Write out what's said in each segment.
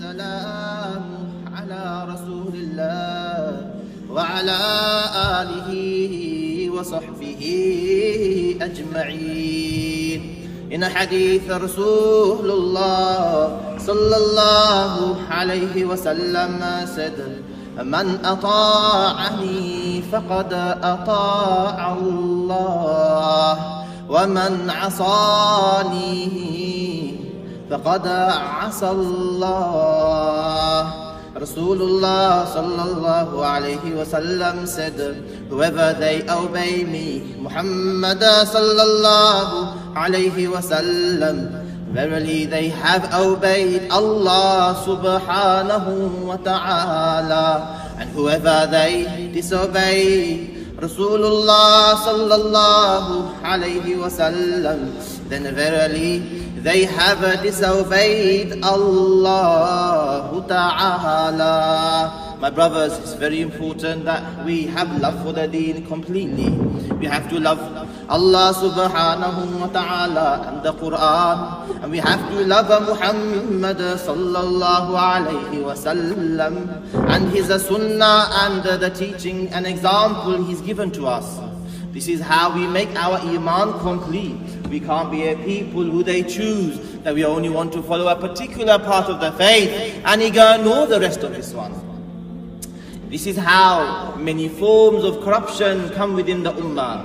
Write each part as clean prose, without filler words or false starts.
والسلام على رسول الله وعلى آله وصحبه أجمعين. In a hadith, Rasulullah sallallahu alayhi wa sallam said, Man ata'ani faqad ata'a Allah, wa man asani faqad asa Allah. Rasulullah sallallahu alayhi wa sallam said, whoever they obey me, Muhammad sallallahu alayhi wa sallam, verily they have obeyed Allah subhanahu wa ta'ala. And whoever they disobey Rasulullah sallallahu alayhi wa sallam, then verily they have disobeyed Allah Ta'ala. My brothers, it's very important that we have love for the deen completely. We have to love Allah subhanahu wa ta'ala and the Quran, and we have to love Muhammad sallallahu alayhi wa sallam and his sunnah and the teaching and example he's given to us. This is how we make our iman complete. We can't be a people who they choose that we only want to follow a particular part of the faith and ignore the rest of this one. This is how many forms of corruption come within the ummah.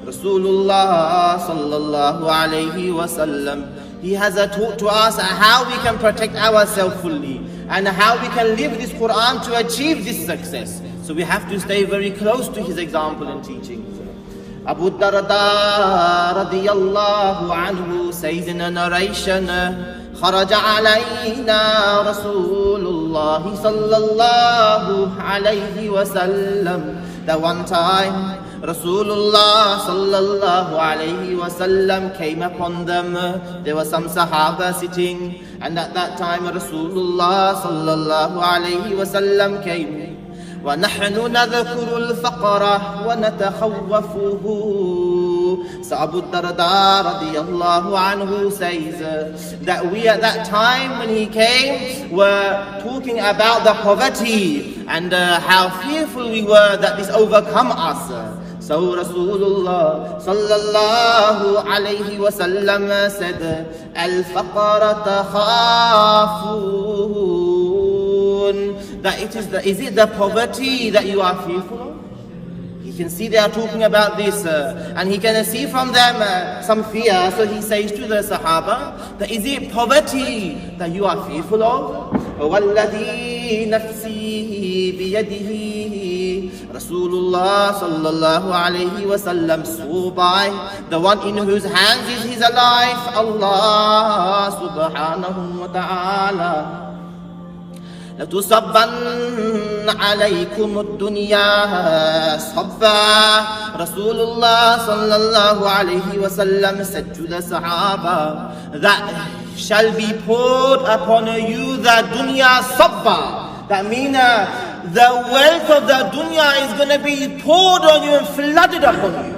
Rasulullah sallallahu alayhi wa sallam, he has taught to us how we can protect ourselves fully and how we can live this Quran to achieve this success. So we have to stay very close to his example and teaching. Abu Darda radiyallahu anhu says in a narration, خرج علينا رسول الله صلى الله عليه وسلم. That one time Rasulullah sallallahu alayhi wa sallam came upon them. There were some Sahaba sitting, and at that time Rasulullah sallallahu alayhi wa sallam came. وَنَحْنُ نَذْكُرُ الْفَقْرَ وَنَتَخَوَّفُهُ. So Abu Darda radiyallahu anhu says that we at that time when he came were talking about the poverty and how fearful we were that this overcome us. So Rasulullah sallallahu alayhi wa sallam said, Al-faqra takhafun. That is it the poverty that you are fearful of? He can see they are talking about this and he can see from them some fear. So he says to the Sahaba, that is it poverty that you are fearful of? وَالَّذِي نَفْسِي بِيَدِهِ. Rasulullah sallallahu alayhi wa sallam swore by the one in whose hands is his life, Allah subhanahu wa ta'ala. لَتُصَبَّنَّ عَلَيْكُمُ الدُّنْيَا صَبًّا. Rasulullah sallallahu alayhi wa sallam said to the Sahaba, that shall be poured upon you the dunya sabba. That means the wealth of the dunya is going to be poured on you and flooded upon you.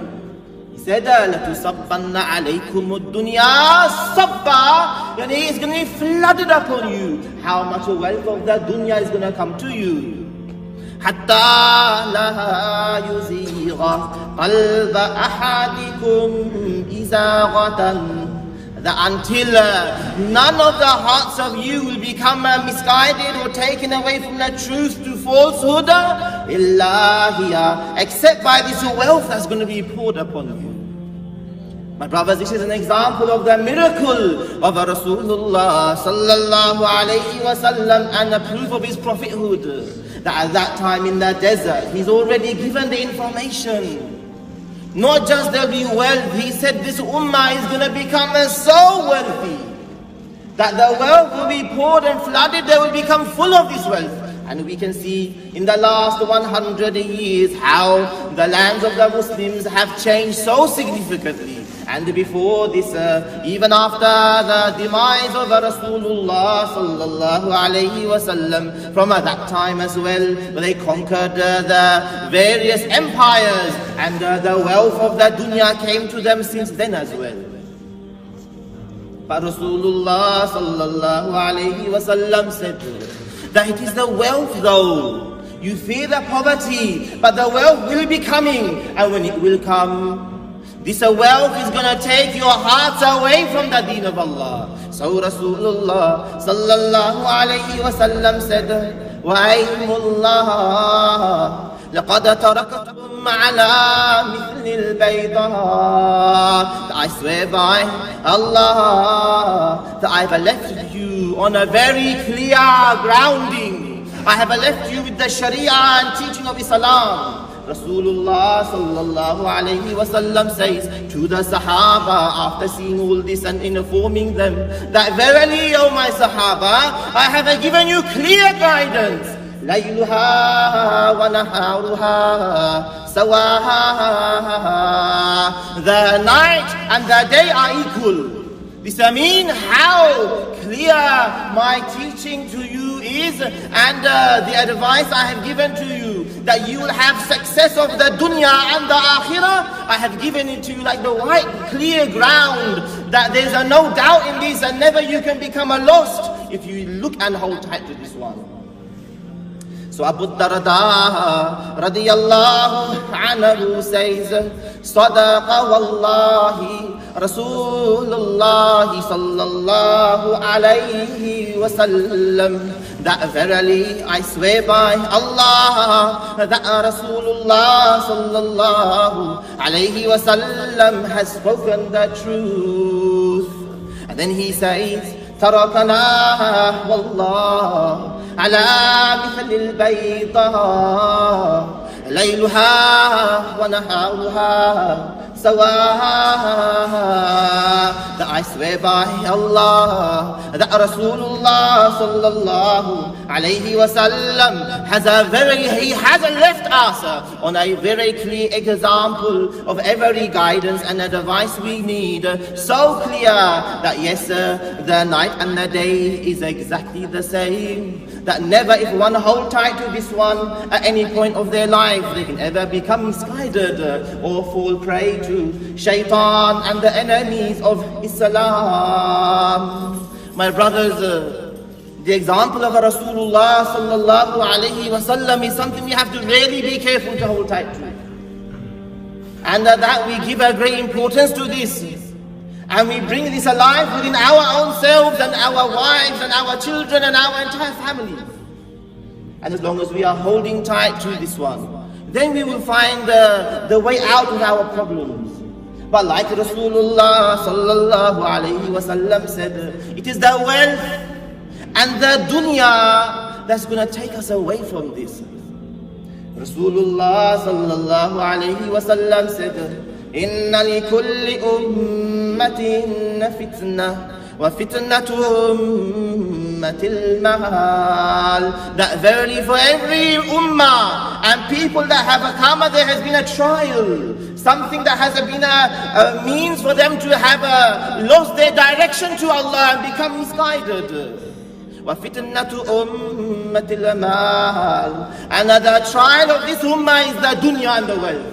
He said, لَتُصَبَّنَّ عَلَيْكُمُ الدُّنْيَا صَبًّا. And it's going to be flooded upon you. How much wealth of the dunya is going to come to you? حَتَّى لَا يُزِيغَ قَلْبَ أَحَدِكُمْ إِزَاغَةً. That until none of the hearts of you will become misguided or taken away from the truth to falsehood, illa hiya, except by this wealth that's going to be poured upon you. My brothers, this is an example of the miracle of Rasulullah sallallahu alayhi wa sallam and the proof of his prophethood. That at that time in the desert, he's already given the information. Not just there'll be wealth, he said this ummah is going to become so wealthy that the wealth will be poured and flooded, they will become full of this wealth. And we can see in the last 100 years how the lands of the Muslims have changed so significantly. And before this, even after the demise of Rasulullah sallallahu alayhi wa sallam, from that time as well, they conquered the various empires, and the wealth of the dunya came to them since then as well. But Rasulullah sallallahu alayhi wasallam said that it is the wealth though. You fear the poverty, but the wealth will be coming, and when it will come, this wealth is going to take your hearts away from the deen of Allah. So Rasulullah sallallahu alayhi wasallam said, وَأَيْمُ اللَّهِ لَقَدْ تَرَكْتُمْ عَلَى مِثْلِ الْبَيْضَاءِ. I swear by Allah that I have left you on a very clear grounding. I have left you with the Sharia and teaching of Islam. Rasulullah sallallahu alayhi wasallam says to the Sahaba after seeing all this and informing them that verily, O my Sahaba, I have given you clear guidance. لَيْلُهَا وَنَهَارُهَا سَوَاهَا. The night and the day are equal. This means how clear my teaching to you is, and the advice I have given to you, that you will have success of the dunya and the akhirah. I have given it to you like the white clear ground, that there is no doubt in this, and never you can become a lost if you look and hold tight to this one. So Abu Darda radiyallahu anhu says, Sadaqa wallahi Rasulullah sallallahu alayhi wasallam, that verily I swear by Allah that Rasulullah sallallahu alayhi wasallam has spoken the truth. And then he says, تركنا والله على مثل البيضاء ليلها ونهارها سواها. That I swear by Allah that Rasulullah sallallahu alayhi wasallam he hasn't left us on a very clear example of every guidance and advice we need. So clear that yes, the night and the day is exactly the same. That never, if one hold tight to this one at any point of their life, they can ever become misguided or fall prey to shaitan and the enemies of Islam. My brothers, the example of Rasulullah sallallahu alayhi wasallam is something we have to really be careful to hold tight to. And that we give a great importance to this. And we bring this alive within our own selves and our wives and our children and our entire family. And as long as we are holding tight to this one, then we will find the way out of our problems. But like Rasulullah sallallahu alayhi wasallam said, it is the wealth and the dunya that's going to take us away from this. Rasulullah sallallahu alayhi wasallam said, Inna li kulli ummatin fitna wa fitnatu ummatil mahal. That verily for every ummah and people that have come, there has been a trial. Something that has been a means for them to have lost their direction to Allah and become misguided. وَفِتْنَةُ أُمَّةِ الْمَالِ. And the trial of this ummah is the dunya and the wealth.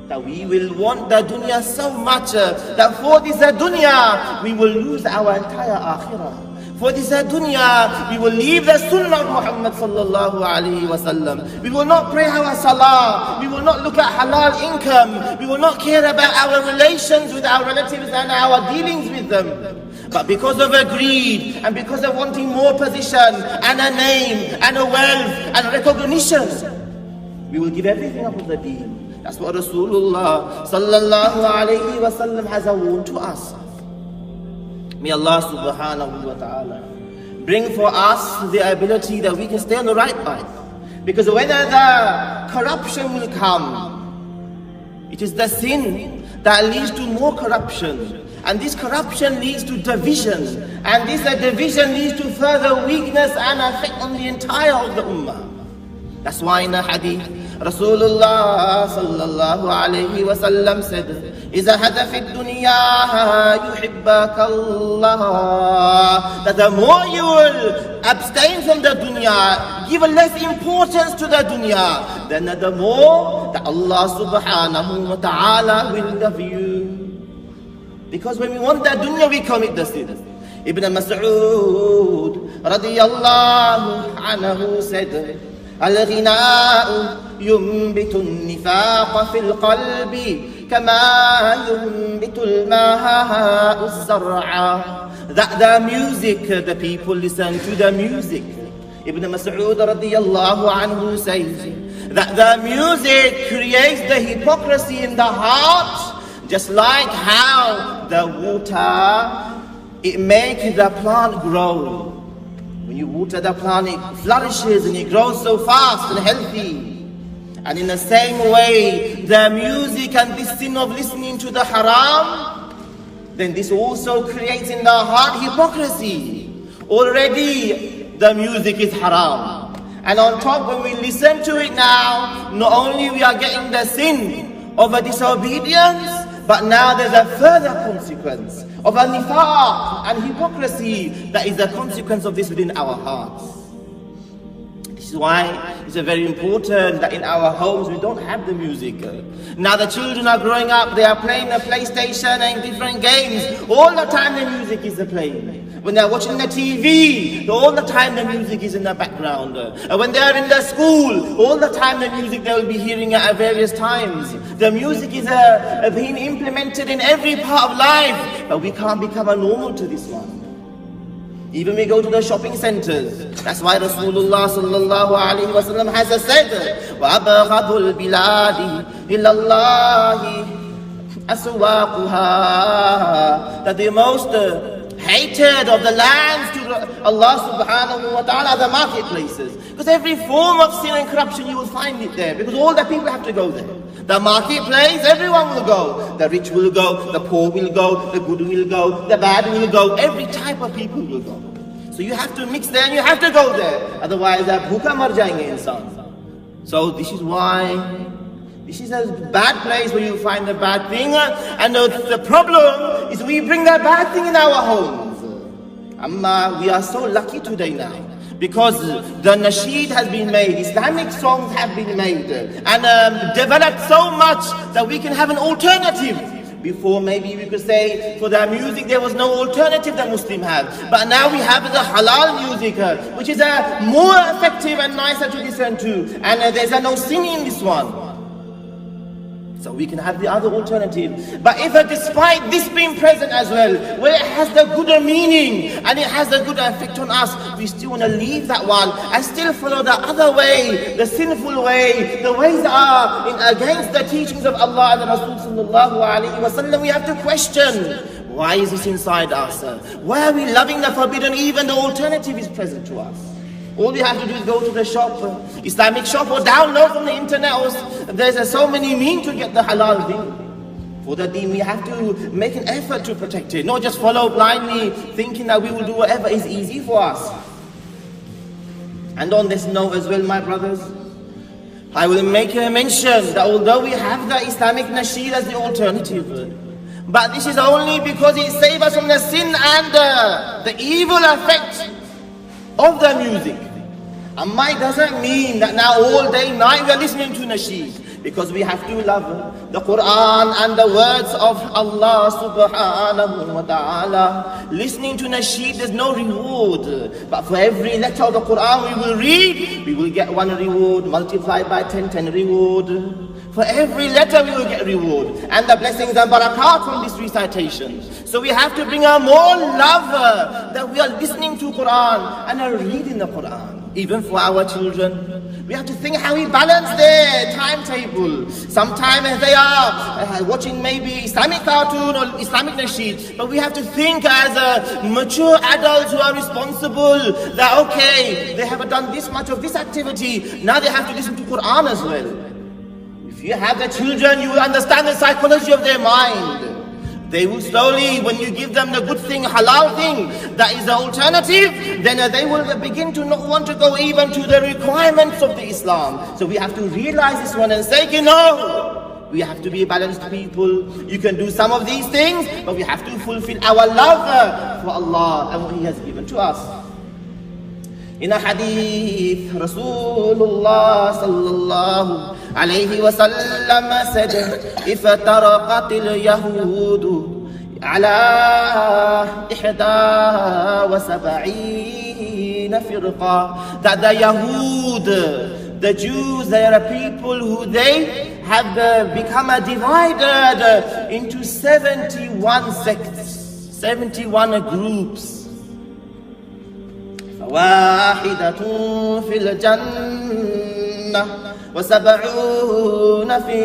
That we will want the dunya so much that for this dunya we will lose our entire akhirah. For this dunya we will leave the sunnah of Muhammad sallallahu alayhi wasallam. We will not pray our salah. We will not look at halal income. We will not care about our relations with our relatives and our dealings with them. But because of a greed and because of wanting more position and a name and a wealth and recognition, we will give everything up of the deen. That's what Rasulullah sallallahu alayhi wasallam has warned to us. May Allah subhanahu wa ta'ala bring for us the ability that we can stay on the right path. Because whether the corruption will come, it is the sin that leads to more corruption. And this corruption leads to division. And this division leads to further weakness and effect on the entire of the ummah. That's why in a hadith, Rasulullah sallallahu alayhi wa sallam said, إِذَا هَدَ فِي الدُّنْيَا يُحِبَّكَ اللَّهِ. That the more you will abstain from the dunya, give less importance to the dunya, then the more that Allah subhanahu wa ta'ala will love you. Because when we want that dunya, we commit the sin. Ibn Mas'ud radiyallahu anhu said, Al-ghina'u yumbitu al-nifaqa fil qalbi kama yumbitu al-ma'u az-zar'a. That the music, the people listen to the music. Ibn Mas'ud radiyallahu anhu says that the music creates the hypocrisy in the heart, just like how the water, it makes the plant grow. When you water the plant, it flourishes and it grows so fast and healthy. And in the same way, the music and this sin of listening to the haram, then this also creates in the heart hypocrisy. Already the music is haram. And on top, when we listen to it now, not only we are getting the sin of a disobedience, but now there's a further consequence of a nifaq and hypocrisy that is the consequence of this within our hearts. This is why it's very important that in our homes we don't have the music. Now the children are growing up, they are playing the PlayStation and different games. All the time the music is playing. When they're watching the TV, all the time the music is in the background. When they're in the school, all the time the music they will be hearing at various times. The music is being implemented in every part of life, but we can't become a normal to this one. Even we go to the shopping centers. That's why Rasulullah sallallahu alaihi wasallam has said, وَأَبْغَضُ الْبِلَادِ إِلَّا اللَّهِ أَسْوَاقُهَا. That the most hated of the lands to Allah subhanahu wa ta'ala are the marketplaces. Because every form of sin and corruption you will find it there. Because all the people have to go there. The marketplace, everyone will go. The rich will go, the poor will go, the good will go, the bad will go. Every type of people will go. So you have to mix there and you have to go there. Otherwise, bhuka mar jayenge insan. So this is why this is a bad place where you find the bad thing. And the problem is we bring that bad thing in our homes. Amma, we are so lucky today now. Because the nasheed has been made, Islamic songs have been made, and developed so much that we can have an alternative. Before maybe we could say for the music there was no alternative that Muslim had. But now we have the halal music, which is more effective and nicer to listen to. And there's no sin in this one. So we can have the other alternative. But if despite this being present as well, where it has the good meaning and it has the good effect on us, we still want to leave that one and still follow the other way, the sinful way, the ways that are against the teachings of Allah and the Rasul sallallahu alaihi wasallam, we have to question, why is this inside us? Why are we loving the forbidden even the alternative is present to us? All you have to do is go to the shop, Islamic shop, or download from the internet. Or there's so many means to get the halal thing. For the deen, we have to make an effort to protect it. Not just follow blindly, thinking that we will do whatever is easy for us. And on this note as well, my brothers, I will make a mention that although we have the Islamic nasheed as the alternative, but this is only because it saves us from the sin and the evil effect of the music. And it doesn't mean that now all day, night we are listening to nasheed, because we have to love the Quran and the words of Allah subhanahu wa ta'ala. Listening to nasheed, there's no reward. But for every letter of the Quran we will read, we will get 1 reward, multiplied by 10 reward. For every letter we will get reward. And the blessings and barakat from this recitation. So we have to bring a more love that we are listening to Quran and are reading the Quran. Even for our children, we have to think how we balance their timetable. Sometimes they are watching maybe Islamic cartoon or Islamic nasheed, but we have to think as mature adults who are responsible that okay, they have done this much of this activity, now they have to listen to Quran as well. If you have the children, you will understand the psychology of their mind. They will slowly, when you give them the good thing, halal thing, that is the alternative, then they will begin to not want to go even to the requirements of the Islam. So we have to realize this one and say, you know, we have to be balanced people. You can do some of these things, but we have to fulfill our love for Allah and what He has given to us. In a hadith, Rasulullah sallallahu alayhi wa sallam said, if taraqat al-yahud على 71 فرقة, that the Yahud, the Jews, they are a people who they have become divided into 71 sects, 71 groups. فواحدة في الجنة وسبعون في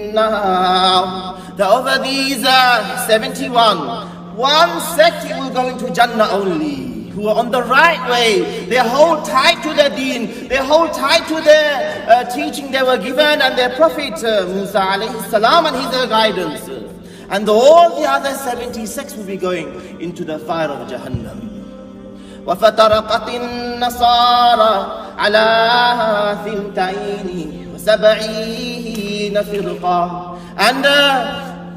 النار. That over these 71, one sect will go into Jannah only, who are on the right way. They hold tight to their deen, they hold tight to their teaching they were given, and their Prophet Musa alayhi salam and his guidance. And all the other 70 sects will be going into the fire of Jahannam. وفترقت النصارى على 72 فرقة. And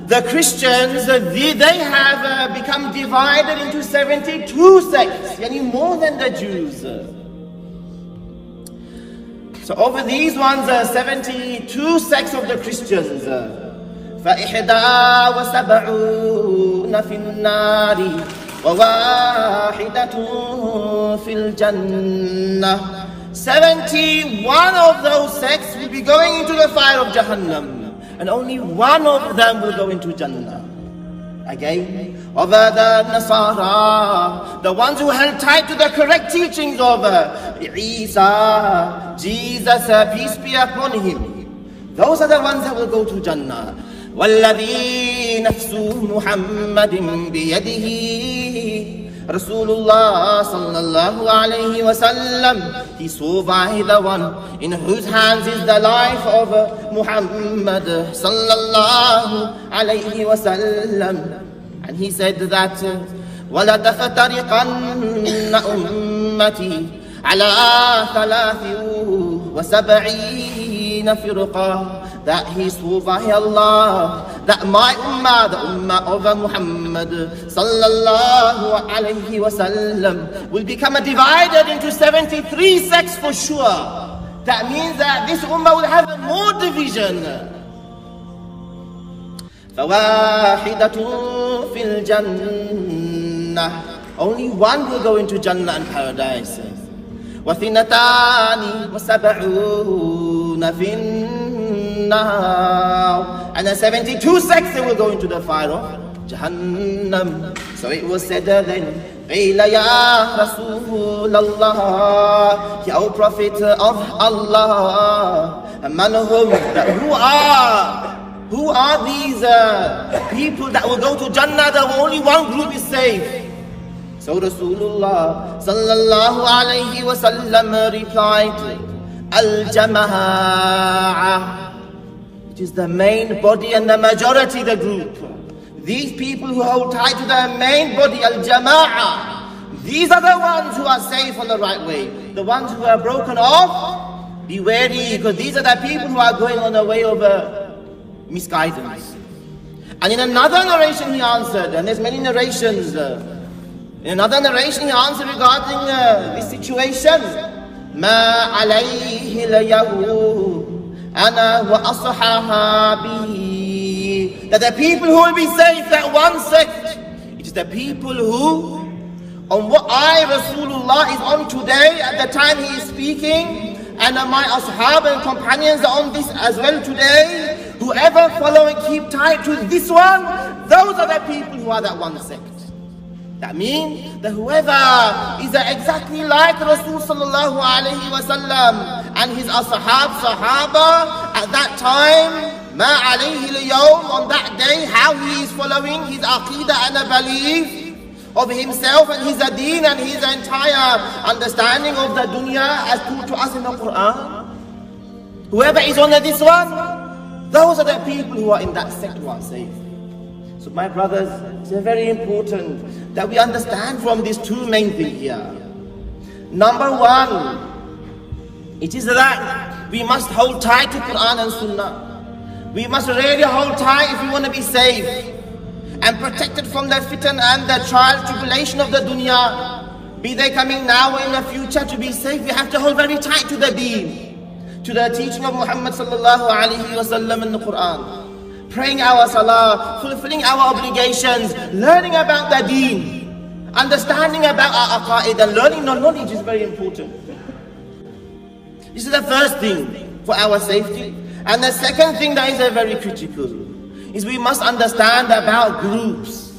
the Christians, they have become divided into 72 sects, yani more than the Jews. So over these ones, 72 sects of the Christians. فَإِحْدَى وَسَبْعُونَ فِي النَّارِ وَوَاحِدَةٌ فِي الْجَنَّةِ. 71 of those sects will be going into the fire of Jahannam, and only one of them will go into Jannah. Again, over the Nasara, the ones who held tight to the correct teachings of Isa, Jesus, peace be upon him, those are the ones that will go to Jannah. وَالَّذِي نَفْسُ مُحَمَّدٍ بِيَدِهِ Rasulullah sallallahu alayhi wa sallam, he swore by the one in whose hands is the life of Muhammad sallallahu alayhi wa sallam. And he said that وَلَتَفْتَرِقَنَّ أُمَّتِي عَلَى 73 فرقة. That he swore by Allah that my ummah, the ummah of Muhammad sallallahu alayhi wa sallam, will become divided into 73 sects for sure. That means that this ummah will have more division. فَوَاحِدَةٌ فِي الْجَنَّةِ. Only one will go into Jannah and paradise. وَثِنَتَانِ وَسَبْعُونَ فِي النَّارِ. And the 72 sects, they will go into the fire of Jahannam. So it was said then, قِيلَ يَا رَسُولَ اللَّهِ, O Prophet of Allah, مَنْ هُمْ, who are these people that will go to Jannah, that only one group is safe? So Rasulullah sallallahu alayhi wa sallam replied, Al-Jama'ah, which is the main body and the majority, the group. These people who hold tight to the main body, Al-Jama'ah, these are the ones who are safe on the right way. The ones who are broken off, be wary, because these are the people who are going on the way of misguidance. And in another narration he answered, and there's many narrations, in another narration he answered regarding this situation, مَا عَلَيْهِ الْيَهُودُ أَنَا وَأَصْحَابِي. That the people who will be saved, that one sect, it is the people who, on what Rasulullah is on today, at the time he is speaking, and my ashab and companions are on this as well today. Whoever follow and keep tight to this one, those are the people who are that one sect. That means that whoever is exactly like Rasul sallallahu alayhi wa sallam and his sahaba at that time, ma alayhi al-yawm, on that day, how he is following his aqidah and a belief of himself and his deen and his entire understanding of the dunya as taught to us in the Quran. Whoever is on this one, those are the people who are in that sect who are safe. So my brothers, it's very important that we understand from these two main things here. Number one, it is that we must hold tight to Quran and Sunnah. We must really hold tight if we want to be safe and protected from the fitan and the trial tribulation of the dunya. Be they coming now or in the future, to be safe, we have to hold very tight to the deen, to the teaching of Muhammad sallallahu alaihi wasallam in the Quran. praying our salah, fulfilling our obligations, learning about the deen, understanding about our aqaid, and learning knowledge is very important. This is the first thing for our safety. And the second thing that is very critical is we must understand about groups.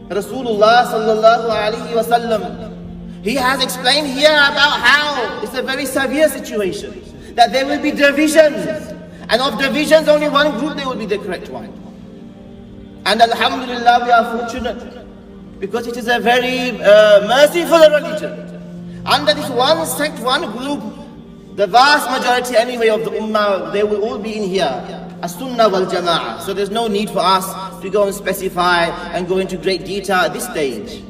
Rasulullah sallallahu alaihi wasallam, he has explained here about how it's a very severe situation, that there will be divisions, and of divisions only one group there will be the correct one. And alhamdulillah, we are fortunate because it is a very merciful religion. Under this one sect, one group, the vast majority anyway of the ummah, they will all be in here, as-sunnah wal jama'ah. So there's no need for us to go and specify and go into great detail at this stage.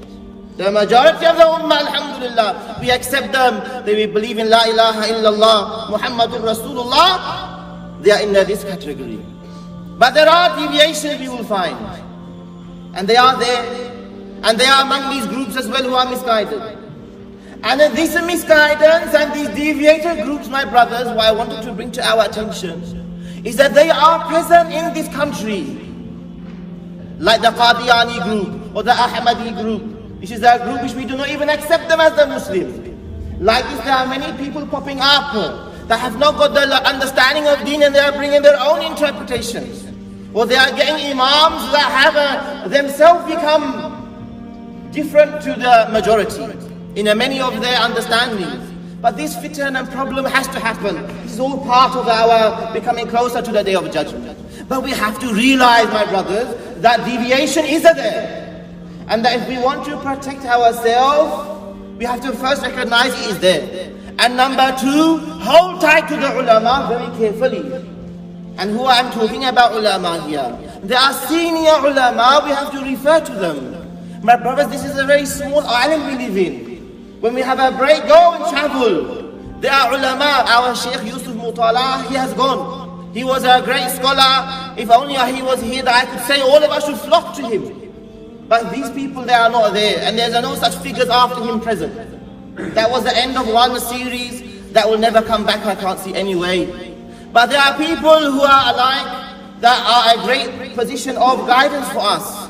The majority of the ummah, alhamdulillah, we accept them. They will believe in La ilaha illallah, Muhammadur Rasulullah. They are in this category. But there are deviations we will find. And they are there. And they are among these groups as well who are misguided. And this misguidance and these deviated groups, my brothers, what I wanted to bring to our attention is that they are present in this country. Like the Qadiani group or the Ahmadi group. This is a group which we do not even accept them as the Muslims. Like this, there are many people popping up that have not got the understanding of deen, and they are bringing their own interpretations. Or they are getting imams that have themselves become different to the majority in many of their understandings. But this fitan and problem has to happen. This is all part of our becoming closer to the day of judgment. But we have to realize, my brothers, that deviation is there. And that if we want to protect ourselves, we have to first recognize it is there. And number two, hold tight to the ulama very carefully. And who I'm talking about ulama here? They are senior ulama, we have to refer to them. My brothers, this is a very small island we live in. When we have a break, go and travel. There are ulama, our Sheikh Yusuf Mutala, he has gone. He was a great scholar. If only he was here, that I could say all of us should flock to him. But these people, they are not there. And there's no such figures after him present. That was the end of one series that will never come back, I can't see any way. But there are people who are alike, that are a great position of guidance for us.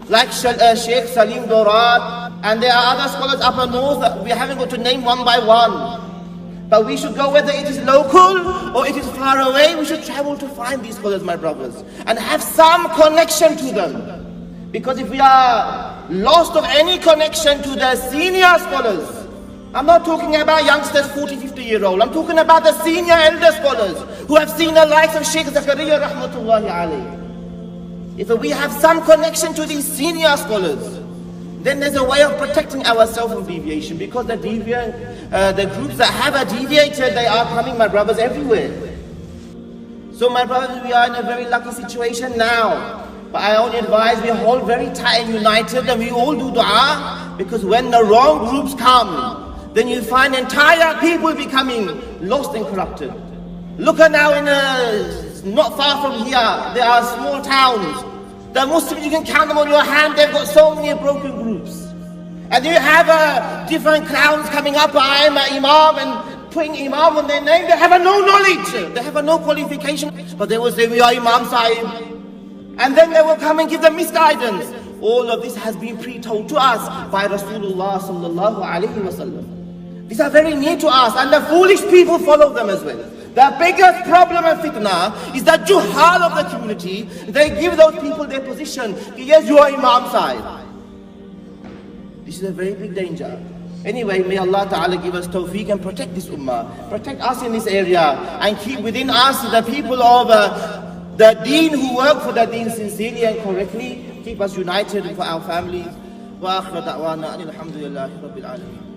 Like Sheikh Salim Dorat, and there are other scholars up north that we haven't got to name one by one. But we should go, whether it is local or it is far away, we should travel to find these scholars, my brothers, and have some connection to them. Because if we are lost of any connection to the senior scholars, I'm not talking about youngsters 40, 50-year-old, I'm talking about the senior elder scholars who have seen the likes of Sheikh Zakaria rahmatullahi alayhi. If we have some connection to these senior scholars, then there's a way of protecting ourselves from deviation, because the groups that have deviated, they are coming, my brothers, everywhere. So my brothers, we are in a very lucky situation now. But I only advise we hold very tight and united, and we all do dua, because when the wrong groups come, then you find entire people becoming lost and corrupted. Look at now not far from here, there are small towns. The Muslims, you can count them on your hand, they've got so many broken groups. And you have different clowns coming up, I am an imam, and putting imam on their name. They have no knowledge, they have no qualification, but they will say, we are Imam Sahib. And then they will come and give them misguidance. All of this has been pre-told to us by Rasulullah sallallahu alaihi wasallam. These are very near to us, and the foolish people follow them as well. The biggest problem and fitna is that juhal of the community, they give those people their position. Yes, you are Imam Sahib. This is a very big danger. Anyway, may Allah Ta'ala give us tawfiq and protect this ummah. Protect us in this area and keep within us the people of the deen who work for the deen sincerely and correctly. Keep us united for our families. Wa akhir da'wana alhamdulillahi rabbil alameen.